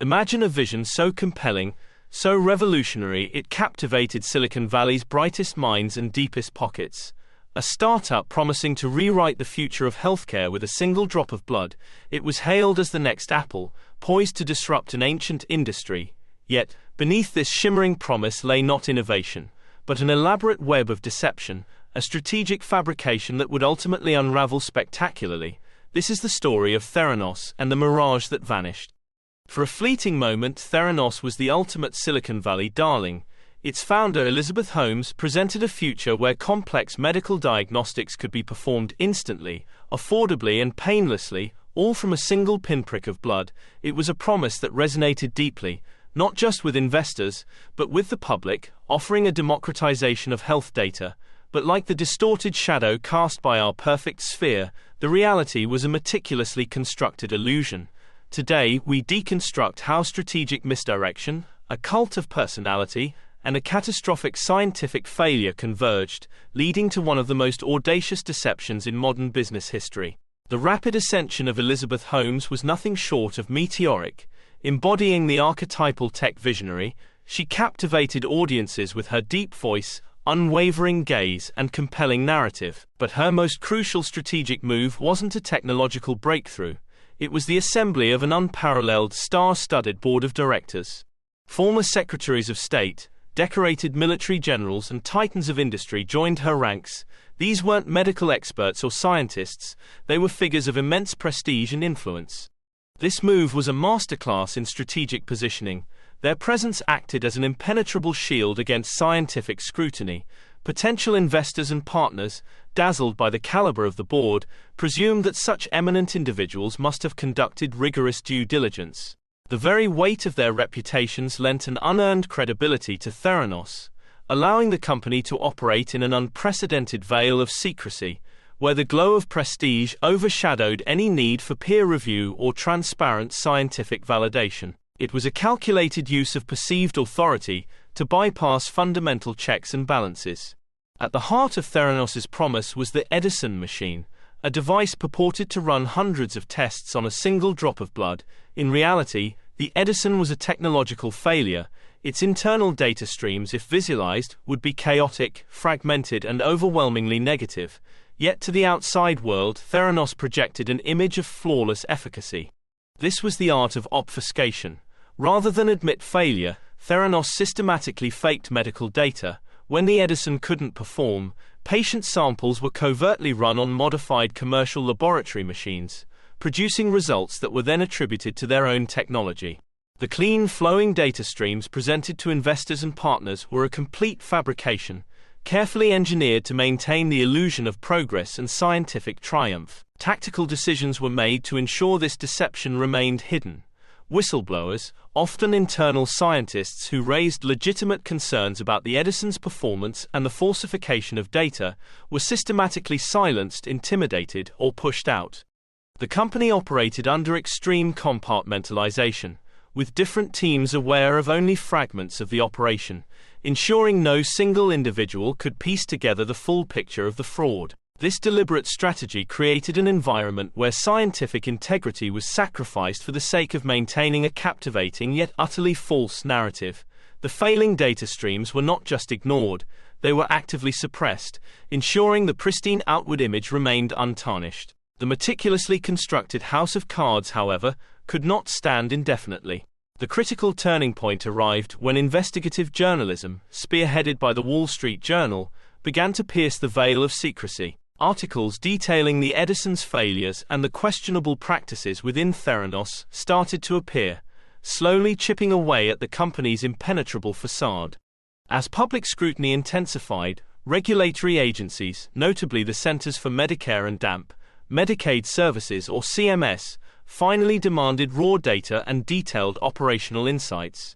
Imagine a vision so compelling, so revolutionary it captivated Silicon Valley's brightest minds and deepest pockets. A startup promising to rewrite the future of healthcare with a single drop of blood, it was hailed as the next Apple, poised to disrupt an ancient industry. Yet, beneath this shimmering promise lay not innovation, but an elaborate web of deception, a strategic fabrication that would ultimately unravel spectacularly. This is the story of Theranos and the Mirage that vanished. For a fleeting moment, Theranos was the ultimate Silicon Valley darling. Its founder, Elizabeth Holmes, presented a future where complex medical diagnostics could be performed instantly, affordably and painlessly, all from a single pinprick of blood. It was a promise that resonated deeply, not just with investors, but with the public, offering a democratization of health data. But like the distorted shadow cast by our perfect sphere, the reality was a meticulously constructed illusion. Today, we deconstruct how strategic misdirection, a cult of personality, and a catastrophic scientific failure converged, leading to one of the most audacious deceptions in modern business history. The rapid ascension of Elizabeth Holmes was nothing short of meteoric. Embodying the archetypal tech visionary, she captivated audiences with her deep voice, unwavering gaze, and compelling narrative. But her most crucial strategic move wasn't a technological breakthrough. It was the assembly of an unparalleled, star-studded board of directors. Former secretaries of state, decorated military generals, and titans of industry joined her ranks. These weren't medical experts or scientists, they were figures of immense prestige and influence. This move was a masterclass in strategic positioning. Their presence acted as an impenetrable shield against scientific scrutiny. Potential investors and partners, dazzled by the caliber of the board, presumed that such eminent individuals must have conducted rigorous due diligence. The very weight of their reputations lent an unearned credibility to Theranos, allowing the company to operate in an unprecedented veil of secrecy, where the glow of prestige overshadowed any need for peer review or transparent scientific validation. It was a calculated use of perceived authority to bypass fundamental checks and balances. At the heart of Theranos's promise was the Edison machine, a device purported to run hundreds of tests on a single drop of blood. In reality, the Edison was a technological failure. Its internal data streams, if visualized, would be chaotic, fragmented, and overwhelmingly negative. Yet to the outside world, Theranos projected an image of flawless efficacy. This was the art of obfuscation. Rather than admit failure, Theranos systematically faked medical data. When the Edison couldn't perform, patient samples were covertly run on modified commercial laboratory machines, producing results that were then attributed to their own technology. The clean, flowing data streams presented to investors and partners were a complete fabrication, carefully engineered to maintain the illusion of progress and scientific triumph. Tactical decisions were made to ensure this deception remained hidden. Whistleblowers, often internal scientists who raised legitimate concerns about the Edison's performance and the falsification of data, were systematically silenced, intimidated, or pushed out. The company operated under extreme compartmentalization, with different teams aware of only fragments of the operation, ensuring no single individual could piece together the full picture of the fraud. This deliberate strategy created an environment where scientific integrity was sacrificed for the sake of maintaining a captivating yet utterly false narrative. The failing data streams were not just ignored, they were actively suppressed, ensuring the pristine outward image remained untarnished. The meticulously constructed house of cards, however, could not stand indefinitely. The critical turning point arrived when investigative journalism, spearheaded by the Wall Street Journal, began to pierce the veil of secrecy. Articles detailing the Edison's failures and the questionable practices within Theranos started to appear, slowly chipping away at the company's impenetrable facade. As public scrutiny intensified, regulatory agencies, notably the Centers for Medicare and Medicaid Services or CMS, finally demanded raw data and detailed operational insights.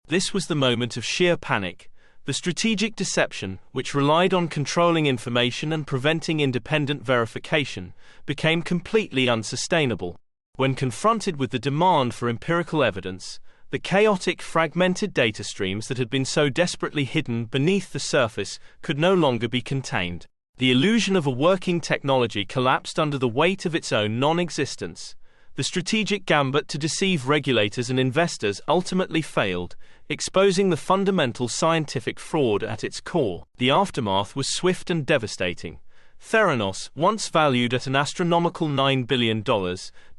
This was the moment of sheer panic. The strategic deception, which relied on controlling information and preventing independent verification, became completely unsustainable. When confronted with the demand for empirical evidence, the chaotic, fragmented data streams that had been so desperately hidden beneath the surface could no longer be contained. The illusion of a working technology collapsed under the weight of its own non-existence. The strategic gambit to deceive regulators and investors ultimately failed, exposing the fundamental scientific fraud at its core. The aftermath was swift and devastating. Theranos, once valued at an astronomical $9 billion,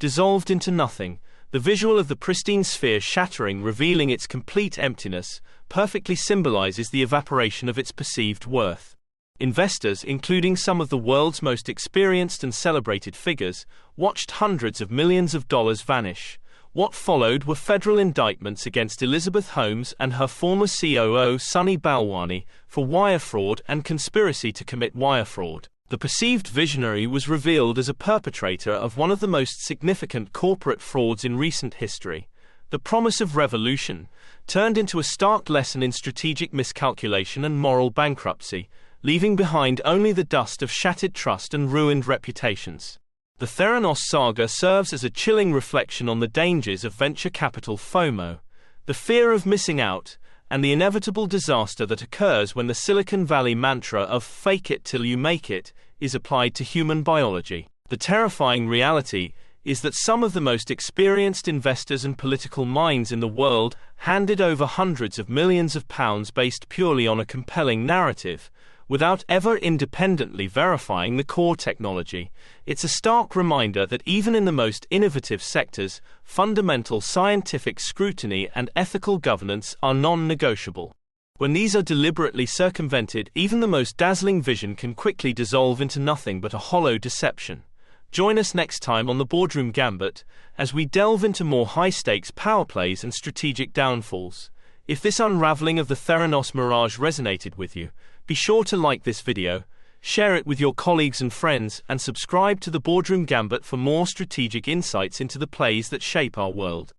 dissolved into nothing, the visual of the pristine sphere shattering, revealing its complete emptiness, perfectly symbolizes the evaporation of its perceived worth. Investors, including some of the world's most experienced and celebrated figures, watched hundreds of millions of dollars vanish. What followed were federal indictments against Elizabeth Holmes and her former COO Sunny Balwani for wire fraud and conspiracy to commit wire fraud. The perceived visionary was revealed as a perpetrator of one of the most significant corporate frauds in recent history. The promise of revolution turned into a stark lesson in strategic miscalculation and moral bankruptcy, leaving behind only the dust of shattered trust and ruined reputations. The Theranos saga serves as a chilling reflection on the dangers of venture capital FOMO, the fear of missing out, and the inevitable disaster that occurs when the Silicon Valley mantra of "fake it till you make it" is applied to human biology. The terrifying reality is that some of the most experienced investors and political minds in the world handed over hundreds of millions of pounds based purely on a compelling narrative, without ever independently verifying the core technology. It's a stark reminder that even in the most innovative sectors, fundamental scientific scrutiny and ethical governance are non-negotiable. When these are deliberately circumvented, even the most dazzling vision can quickly dissolve into nothing but a hollow deception. Join us next time on the Boardroom Gambit, as we delve into more high-stakes power plays and strategic downfalls. If this unraveling of the Theranos Mirage resonated with you, be sure to like this video, share it with your colleagues and friends, and subscribe to the Boardroom Gambit for more strategic insights into the plays that shape our world.